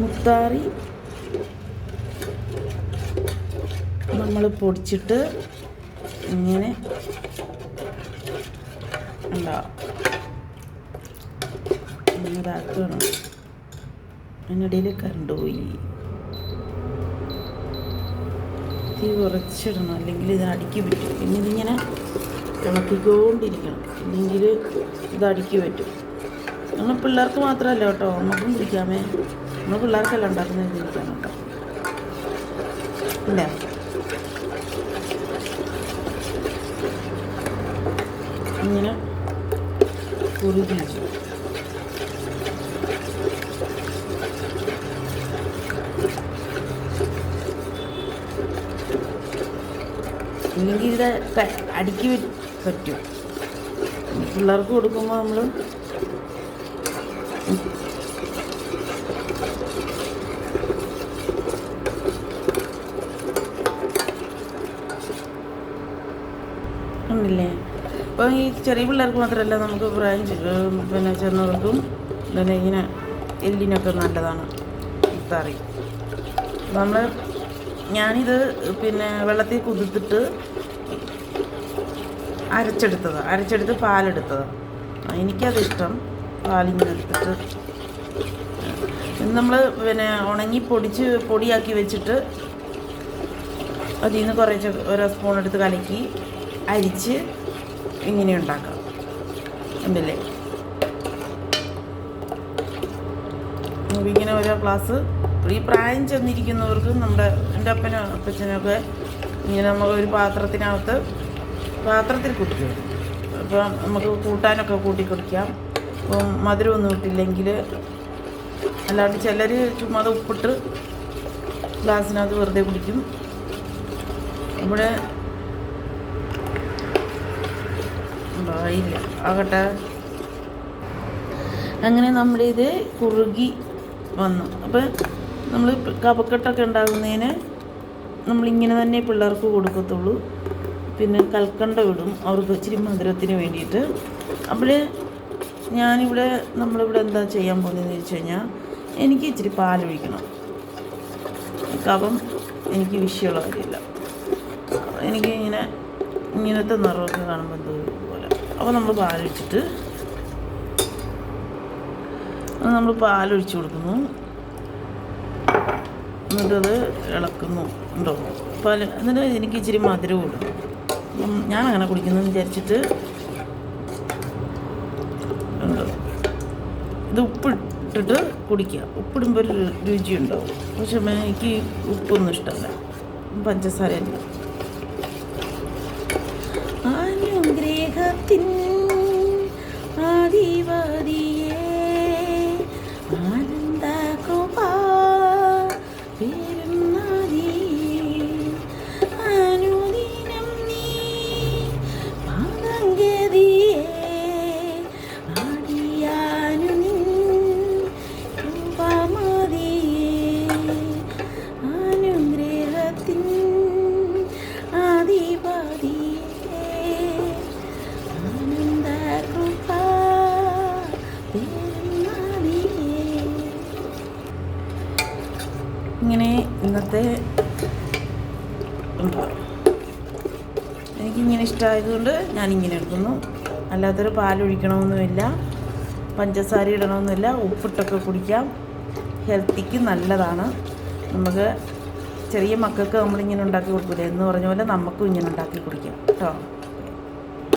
മുത്താറി നമ്മൾ പൊടിച്ചിട്ട് ഇങ്ങനെ ഉണ്ടാവും. ഇതാക്കണം. അതിനിടയിൽ കറണ്ട് പോയി. തീ കുറച്ചിടണം, അല്ലെങ്കിൽ ഇത് അടുക്കി പറ്റും. പിന്നെ ഇതിങ്ങനെ ഇളക്കിക്കൊണ്ടിരിക്കണം, ഇല്ലെങ്കിൽ ഇത് അടുക്കി പറ്റും. നമ്മൾ പിള്ളേർക്ക് മാത്രമല്ല കേട്ടോ, നമുക്കും പിടിക്കാമേ. നമ്മൾ പിള്ളേർക്കല്ല ഉണ്ടാക്കുന്നത്, പിടിക്കാൻ കേട്ടോ. ഇല്ല, ഇങ്ങനെ കുറുകി ഇല്ലെങ്കിൽ ഇത് അടുക്കി പറ്റും. പിള്ളേർക്ക് കൊടുക്കുമ്പോൾ നമ്മൾ ഉണ്ടല്ലേ. അപ്പോൾ ഈ ചെറിയ പിള്ളേർക്ക് മാത്രമല്ല, നമുക്ക് പ്രായം പിന്നെ ചെന്നവർക്കും പിന്നെ ഇങ്ങനെ എല്ലിനൊക്കെ നല്ലതാണ് മുത്താറി. ഞാനിത് പിന്നെ വെള്ളത്തിൽ കുതിർത്തിട്ട് അരച്ചെടുത്ത് പാലെടുത്തതാണ്. എനിക്കതിഷ്ടം, പാലിങ്ങനെ എടുത്തിട്ട് നമ്മൾ പിന്നെ ഉണങ്ങി പൊടിയാക്കി വെച്ചിട്ട് അതിൽ നിന്ന് കുറച്ച് ഓരോ സ്പൂൺ എടുത്ത് കലക്കി അരിച്ച് ഇങ്ങനെ ഉണ്ടാക്കാം. ഉണ്ടല്ലേ, ഇങ്ങനെ ഓരോ ഗ്ലാസ് ഈ പ്രായം ചെന്നിരിക്കുന്നവർക്ക് എൻ്റെ അപ്പച്ചനൊക്കെ ഇങ്ങനെ നമ്മളൊരു പാത്രത്തിൽ കുടിക്കും. അപ്പോൾ നമുക്ക് കൂട്ടാനൊക്കെ കൂട്ടി കുടിക്കാം. അപ്പം മധുരമൊന്നും ഇട്ടില്ലെങ്കിൽ, അല്ലാണ്ട് ചിലർ ചുമ്മാ ഉപ്പിട്ട് ഗ്ലാസ്സിനകത്ത് വെറുതെ കുടിക്കും. ഇവിടെ ഇല്ല ആകട്ടെ. അങ്ങനെ നമ്മുടെ ഇത് കുറുകി വന്നു. അപ്പം നമ്മൾ കഫക്കെട്ടൊക്കെ ഉണ്ടാകുന്നതിന് നമ്മളിങ്ങനെ തന്നെ പിള്ളേർക്ക് കൊടുക്കത്തുള്ളൂ. പിന്നെ കൽക്കണ്ട വിടും അവർക്ക് ഇച്ചിരി മധുരത്തിന് വേണ്ടിയിട്ട്. അപ്പോൾ നമ്മളിവിടെ എന്താ ചെയ്യാൻ പോകുന്നതെന്ന് വെച്ച് കഴിഞ്ഞാൽ, എനിക്ക് ഇച്ചിരി പാലൊഴിക്കണം. കഫം എനിക്ക് വിഷയമുള്ള കാര്യമില്ല. എനിക്ക് ഇങ്ങനത്തെ നിറമൊക്കെ കാണുമ്പോൾ എന്തോ പോലെ. അപ്പോൾ നമ്മൾ പാലൊഴിച്ച് കൊടുക്കുന്നു. എന്നിട്ടത് ഇളക്കുന്നു. ഉണ്ടോ എന്നിട്ട് എനിക്ക് ഇച്ചിരി മധുരം ഇടും. ഞാനങ്ങനെ കുടിക്കുന്നതെന്ന് വിചാരിച്ചിട്ട് ഉണ്ടോ, ഇത് ഉപ്പിട്ടിട്ട് കുടിക്കുക. ഉപ്പിടുമ്പോൾ ഒരു രുചിയുണ്ടാവും. പക്ഷെ എനിക്ക് ഉപ്പൊന്നും ഇഷ്ടമല്ല, പഞ്ചസാരയല്ല. അനുഗ്രഹത്തിൻ ആദിവാദിയേ ആനന്ദ കൃപാ അനുദിനം നീ പാദഗതിയേ ആടിയാനു നിൻ കൃപമതിയേ അനുഗ്രഹത്തിൻ ആദിവാദിയേ ആനന്ദ കൃപാ ഇങ്ങനെ ഇന്നത്തെ എനിക്കിങ്ങനെ ഇഷ്ടമായതുകൊണ്ട് ഞാനിങ്ങനെ എടുക്കുന്നു. അല്ലാത്തൊരു പാലൊഴിക്കണമെന്നുമില്ല, പഞ്ചസാര ഇടണമെന്നില്ല. ഉപ്പിട്ടൊക്കെ കുടിക്കാം, ഹെൽത്തിക്ക് നല്ലതാണ്. നമുക്ക് ചെറിയ മക്കൾക്ക് നമ്മളിങ്ങനെ ഉണ്ടാക്കി കൊടുക്കില്ല എന്ന് പറഞ്ഞ പോലെ നമുക്കും ഇങ്ങനെ ഉണ്ടാക്കി കുടിക്കാം കേട്ടോ.